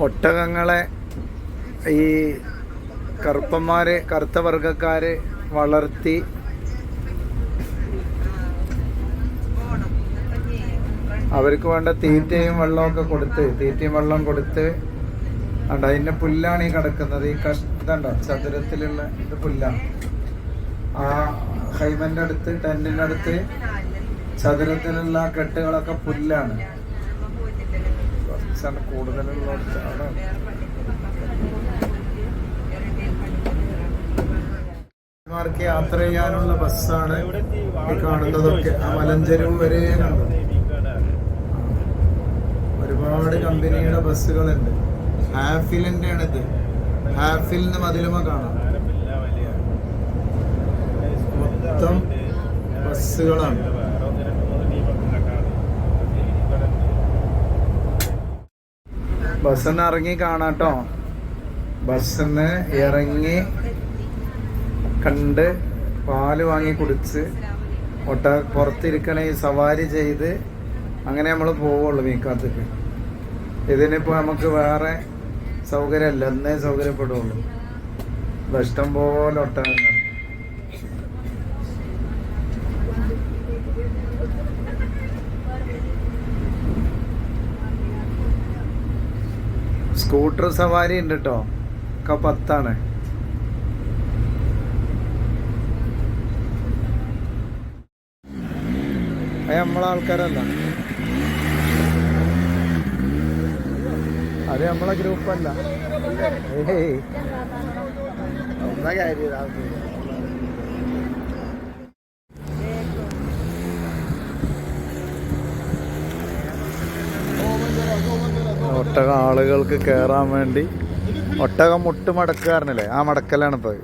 ഒട്ടകങ്ങളെ ഈ കറുപ്പന്മാര്, കറുത്ത വർഗക്കാര് വളർത്തി അവർക്ക് വേണ്ട തീറ്റയും വെള്ളമൊക്കെ കൊടുത്ത്, തീറ്റയും വെള്ളം കൊടുത്ത് ഉണ്ട്. അതിൻ്റെ പുല്ലാണ് ഈ കിടക്കുന്നത്. ഈ ഇതുണ്ടോ ചതുരത്തിലുള്ള ഇത് പുല്ലാണ്. ആ ഹൈമൻ്റെ അടുത്ത്, ടെന്റിൻ്റെ അടുത്ത് ചതുരത്തിലുള്ള കെട്ടുകളൊക്കെ പുല്ലാണ്. കുറച്ചാണ് കൂടുതലുള്ളടത്ത് അവിടെ. മാർക്ക് യാത്ര ചെയ്യാനുള്ള ബസ്സാണ് ഈ കാണുന്നതൊക്കെ. ആ മലഞ്ചെരുവ് വരെ കണ്ടു. ഒരുപാട് കമ്പനിയുടെ ബസ്സുകളുണ്ട്. ഹാഫിലിന്റെ ആണിത്. ഹാഫിൽ നിന്ന് മതിലുമ കാണാം. മൊത്തം ബസ്സുകളാണ്. ബസ്സിന്ന് ഇറങ്ങി കാണാട്ടോ. ബസ്സിന്ന് ഇറങ്ങി കണ്ട് പാല് വാങ്ങി കുടിച്ച് പുറത്തിരിക്കണേ സവാരി ചെയ്ത് അങ്ങനെ നമ്മൾ പോവുള്ളൂ മീക്കാത്തേക്ക്. ഇതിനിപ്പോൾ നമുക്ക് വേറെ സൗകര്യമല്ല, എന്നേ സൗകര്യപ്പെടുള്ളൂ. ഇഷ്ടം പോലെ ഒട്ടകങ്ങൾ. സ്കൂട്ടർ സവാരി ഉണ്ട് കേട്ടോ. ഒക്കെ 10 അത് നമ്മളെ ആൾക്കാരല്ല, അത് നമ്മളെ ഗ്രൂപ്പല്ല. ഒട്ടകം ആളുകൾക്ക് കയറാൻ വേണ്ടി ഒട്ടകം മുട്ട് മടക്കാറില്ലേ, ആ മടക്കലാണ് ഇപ്പോൾ.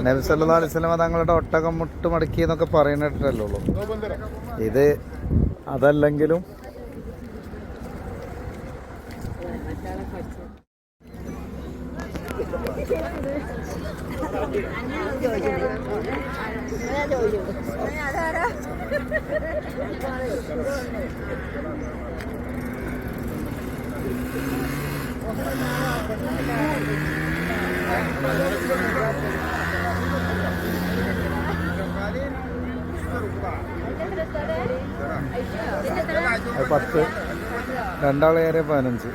നബി സല്ലല്ലാഹു അലൈഹി വസല്ലം തങ്ങളുടെ ഒട്ടകം മുട്ട് മടക്കി എന്നൊക്കെ പറയുന്നിട്ടല്ലേ ഉള്ളൂ. ഇത് അതല്ലെങ്കിലും അത് 10, രണ്ടാൾ കയറിയ 15.